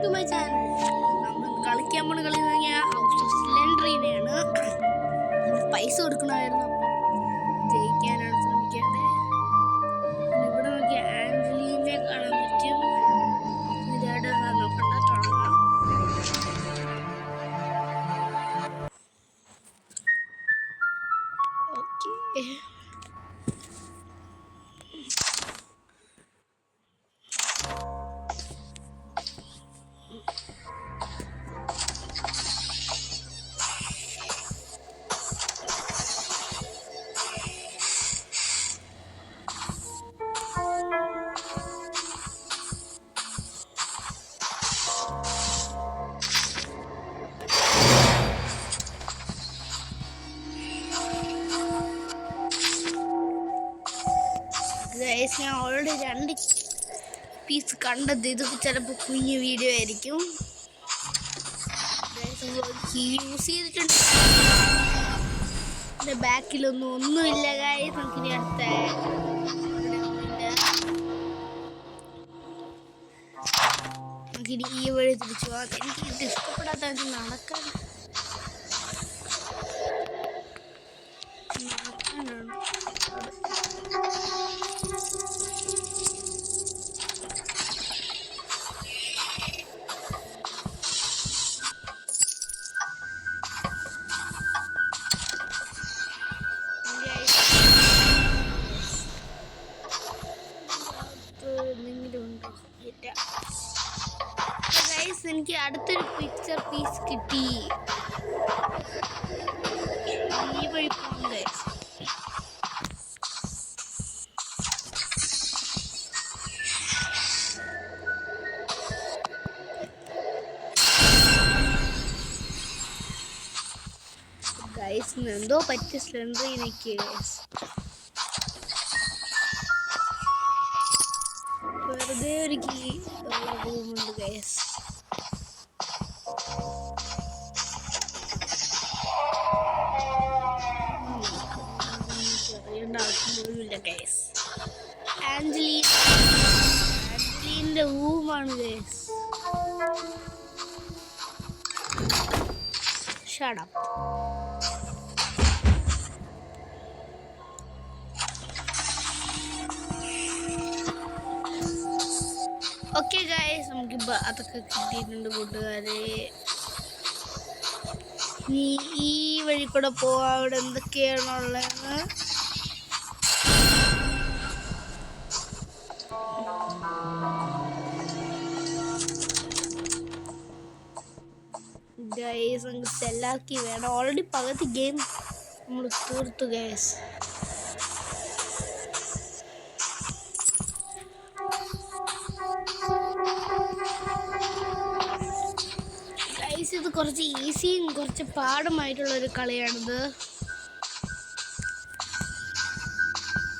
To my channel. നമ്മൾ കളിക്കാൻ പോണ കളി എന്ന് പറഞ്ഞാൽ ഹൗസ് ഓഫ് സ്ലെൻഡറിനെയാണ്. പൈസ കൊടുക്കണമായിരുന്നു, അപ്പം ജയിക്കാനാണ് ശ്രമിക്കേണ്ടത്. ഇവിടെ നോക്കിയാൽ ആഞ്ചലീനെ കാണാൻ പറ്റും. ഇതായിട്ട് നോക്കണ്ട, തുടങ്ങാം. ഓക്കെ, ഞാൻ ഓൾറെഡി 2 പീസ് കണ്ടത്. ഇത് ചിലപ്പോൾ കുഞ്ഞു വീഡിയോ ആയിരിക്കും. യൂസ് ചെയ്തിട്ടുണ്ട്. എൻ്റെ ഒന്നുമില്ല ഗൈസ്. നമുക്കിനി അടുത്ത നമുക്കിനി ഈ വഴി തിരിച്ചു പോകാം. എനിക്ക് ഇത് ഇഷ്ടപ്പെടാത്ത നടക്കാനാണ്. എനിക്ക് അടുത്തൊരു പിക്ചർ പീസ് കിട്ടി. ഈ വഴി പോകുന്നത് ഗൈസ്, എന്തോ പറ്റിയ സ്ലെൻഡറിനൊക്കെ വെറുതെ ഒരു കീ ഉള്ള റൂമുണ്ട് ഗൈസ്. ആവശ്യമൊന്നുമില്ല ഗൈസ്. ആഞ്ചലീൻ്റെ റൂമാണ് guys. Shut up. Okay guys, നമുക്കിപ്പോൾ അതൊക്കെ കിട്ടിയിട്ടുണ്ട് കൂട്ടുകാരെ. ഈ വഴി കൂടെ പോവാം. അവിടെ എന്തൊക്കെയാണുള്ളതെന്ന് ഗൈസ്, നമുക്ക് സെല്ലാക്കി വേണം. ഓൾറെഡി പകുതി ഗെയിം നമ്മൾ തീർത്തു ഗൈസ്. ഗൈസ്, ഇത് കുറച്ച് ഈസിയും കുറച്ച് പാടുമായിട്ടുള്ളൊരു കളിയാണിത്.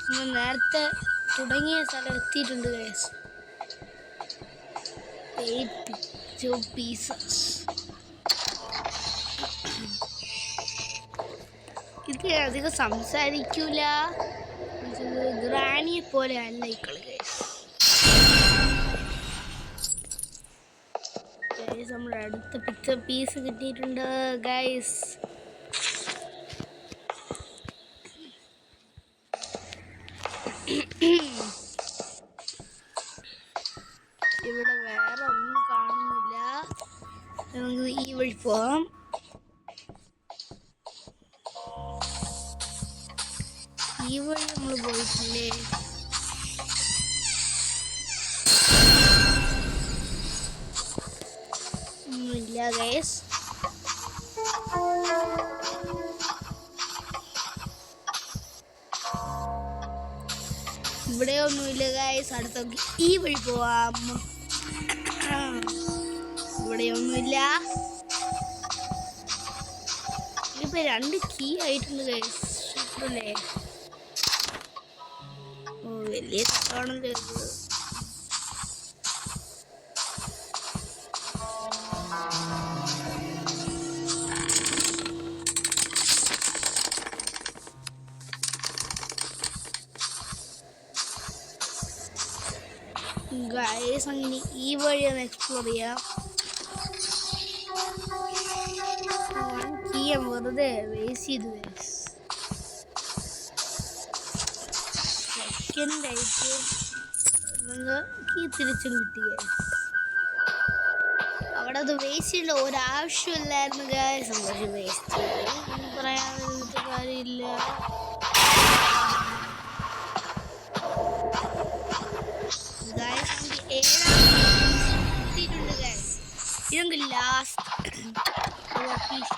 നമ്മൾ നേരത്തെ തുടങ്ങിയ സ്ഥലം എത്തിയിട്ടുണ്ട് ഗൈസ്. 8 pieces. ഇത് അധികം സംസാരിക്കൂല. ഗ്രാനിയെ പോലെ അല്ല ഈ കളി ഗൈസ്. നമ്മുടെ അടുത്ത പിക്ചർ പീസ് കിട്ടിയിട്ടുണ്ട് ഗൈസ്. ഇവിടെ വേറെ ഒന്നും കാണുന്നില്ല. നമുക്ക് ഈ വഴി പോവാം. ഈ വഴി നമ്മൾ പോയിട്ടില്ലേ? ഒന്നുമില്ല ഗൈസ്. ഇവിടെ ഒന്നുമില്ല ഗൈസ്. അടുത്ത ഈ വഴി പോവാം. ഇവിടെ ഒന്നുമില്ല. ഇപ്പൊ 2 കീ ആയിട്ടുണ്ട് ഗൈസ്. അല്ലേ? ഓ, വലിയ ആണല്ലോ ഇത്. ഗൈസ്, അങ്ങനെ ഈ വഴി ഒന്ന് എക്സ്പ്ലോർ ചെയ്യാം. ഞാൻ വെറുതെ വേസ്റ്റ് ചെയ്തു. സെക്കൻഡ് ആയിട്ട് നിങ്ങൾക്ക് തിരിച്ചും കിട്ടി. അവിടെ അത് വേസ്റ്റ് ചെയ്യേണ്ട ഒരാവശ്യമില്ലായിരുന്നു ഗൈസ്. പക്ഷെ വേസ്റ്റ് ഒന്നും പറയാൻ കാര്യമില്ല. കിട്ടിയിട്ടുണ്ട് ഗൈസ്. ഇതെങ്കിൽ ലാസ്റ്റ് പീസ്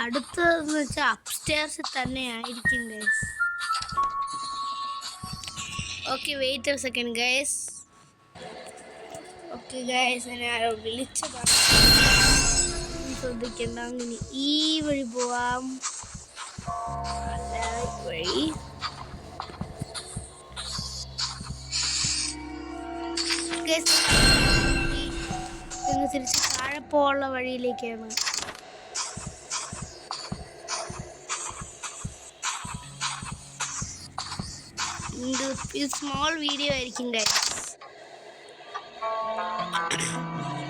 അടുത്തതെന്ന് വെച്ചാൽ അപ്സ്റ്റേഴ്സിൽ തന്നെ ആയിരിക്കും guys. Okay, wait a second guys. Okay guys, ഞാൻ വിളിച്ചതാണ്, ശ്രദ്ധിക്കണ്ട. അങ്ങനെ ഈ വഴി പോവാം. വഴി തിരിച്ച് താഴെ പോകാനുള്ള വഴിയിലേക്കാണ്. ഇത് സ്മോൾ വീഡിയോ ആയിരിക്കും ഗൈസ്.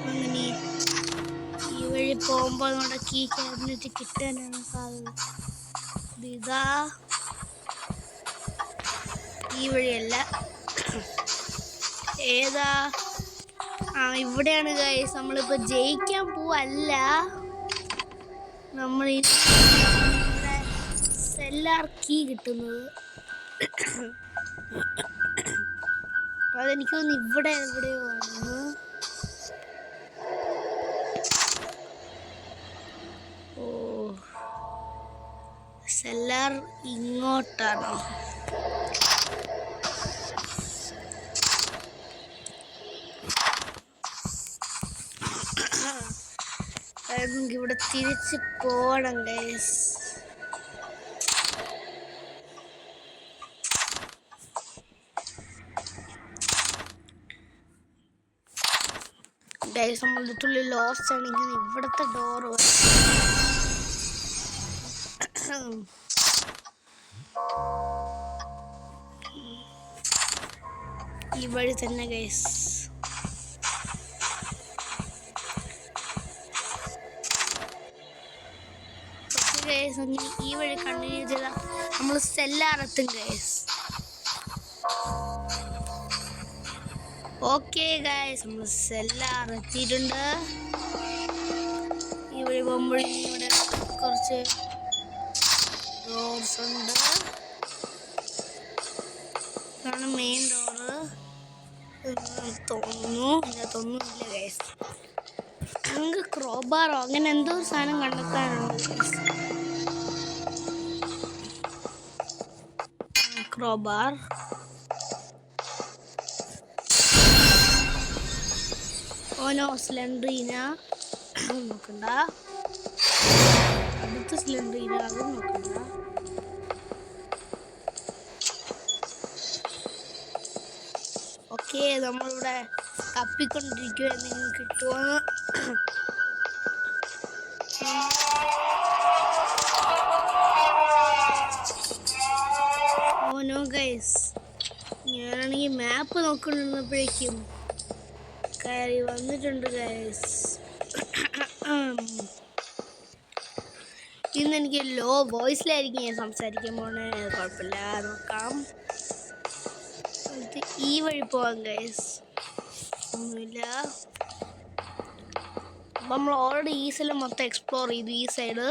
അങ്ങനെ ഈ വഴി പോകുമ്പോൾ നമ്മുടെ കീ ക്യാബിനറ്റ് കിട്ടാനാണ് സാധ്യത. ഇതാ ഈ വഴിയല്ല, ഏതാ? ഇവിടെയാണ് ഗൈസ്. നമ്മളിപ്പോൾ ജയിക്കാൻ പോവല്ല, നമ്മൾ ഇവിടെ സെല്ലാർ കീ കിട്ടുന്നത്. അതെനിക്ക് തോന്നുന്നു ഇവിടെ എവിടെയോ ആണ്. ഓ, സെല്ലാർ ഇങ്ങോട്ടാണോ? നമുക്ക് ഇവിടെ തിരിച്ച് പോകണം ഗൈസ്. ഗൈസ്, നമ്മളുടെ തുള്ളി ലോസ്റ്റ് ആണെങ്കിൽ ഇവിടുത്തെ ഡോറ് ഈ വഴി തന്നെ ഗൈസ്. ഗൈസ്, അങ്ങനെ ഈ വഴി കണ്ടിന്യൂ ചെയ്താൽ നമ്മൾ സെല്ലാറെത്തും ഗൈസ്. ഓക്കെ ഗൈസ്, നമ്മൾ സെല്ലാർ എത്തിയിട്ടുണ്ട്. ഈ വഴി പോകുമ്പോഴും ഇവിടെ കുറച്ച് ഡോർസ് ഉണ്ട്. ഇതാണ് മെയിൻ ഡോറ് തോന്നുന്നു. ഇതിനകത്തൊന്നുമില്ല ഗൈസ്. നമുക്ക് ക്രോബാറോ അങ്ങനെ എന്തോ ഒരു സാധനം കണ്ടെത്താനുണ്ട് ഗൈസ്. ക്രോബാർ. ഓനോ സിലിണ്ടറീന നോക്കണ്ട, അടുത്ത സിലിണ്ടറീന അതും നോക്കണ്ട. ഓക്കെ, നമ്മളിവിടെ തപ്പിക്കൊണ്ടിരിക്കുക, എന്തെങ്കിലും കിട്ടുമോന്ന്. ഓനോ ഗൈസ്, ഞാനാണെങ്കിൽ മാപ്പ് നോക്കിയിരുന്നപ്പോഴേക്കും കയറി വന്നിട്ടുണ്ട് ഗൈസ്. ഇന്ന് എനിക്ക് ലോ വോയിസിലായിരിക്കും ഞാൻ സംസാരിക്കാൻ പോണേ. കുഴപ്പമില്ല, നോക്കാം. ഈ വഴി പോവാം ഗൈസ്. ഒന്നുമില്ല. അപ്പം നമ്മൾ ഓൾറെഡി ഈ സൈഡ് മൊത്തം എക്സ്പ്ലോർ ചെയ്തു. ഈ സൈഡ്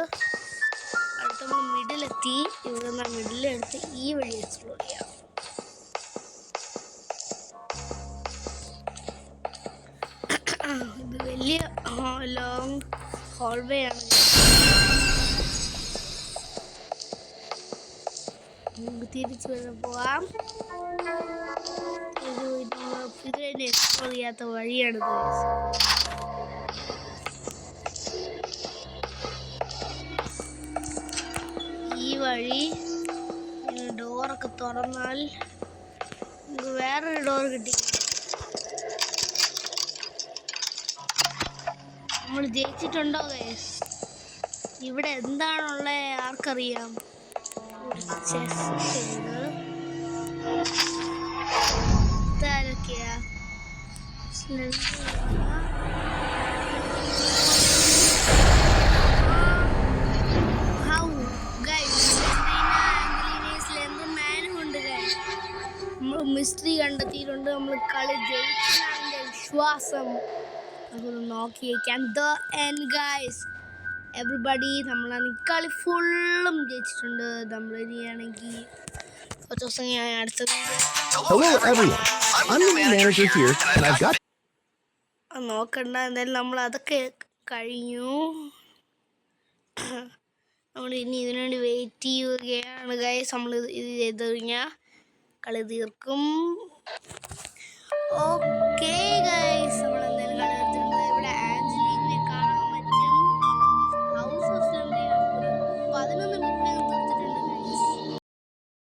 അടുത്ത് നമ്മൾ മിഡിലെത്തി. ഇവിടെ നിന്ന് മിഡിലെടുത്ത് ഈ വഴി എക്സ്പ്ലോർ ചെയ്യാം. ഇത് വലിയ ലോങ് ഹോൾവേ ആണ്. നമുക്ക് തിരിച്ചു വരെ പോവാം. ഇത് തന്നെ എക്സ്പ്ലോർ ചെയ്യാത്ത വഴിയാണിത്. ഈ വഴി ഡോറൊക്കെ തുറന്നാൽ വേറൊരു ഡോർ കിട്ടി. നമ്മൾ ജയിച്ചിട്ടുണ്ടോ ഗൈസ്? ഇവിടെ എന്താണുള്ളത് ആർക്കറിയാം? ഒരു ചെസ്റ്റ് ഉണ്ട്. How guys, മാനും ഉണ്ട് ഗൈസ്. നമ്മൾ മിസ്റ്ററി കണ്ടെത്തിയിട്ടുണ്ട്. നമ്മൾ കളി ജയിച്ചതിന്റെ വിശ്വാസം നമുക്ക് നോക്കിയേക്കാം. ദ എൻഡ് ഗൈസ്, എവറിബഡി നമ്മളാണെങ്കിൽ കളി ഫുള്ളും ജയിച്ചിട്ടുണ്ട്. നമ്മൾ ഇനിയാണെങ്കിൽ കുറച്ച് ദിവസം ഞാൻ അടുത്ത Hello everyone, I'm the new manager here and I've got നോക്കണ്ട. എന്തായാലും നമ്മൾ അതൊക്കെ കഴിഞ്ഞു. നമ്മൾ ഇനി ഇതിനുവേണ്ടി വെയിറ്റ് ചെയ്യുകയാണ് ഗൈസ്. നമ്മൾ ഇത് ചെയ്ത് കഴിഞ്ഞാൽ കളി തീർക്കും. ഓക്കെ ഗൈസ്, നമ്മൾ എന്തായാലും കളി തീർത്തിട്ടുണ്ട്. ഇവിടെ ആഞ്ചലീനെ കാണാൻ പറ്റും. House of 11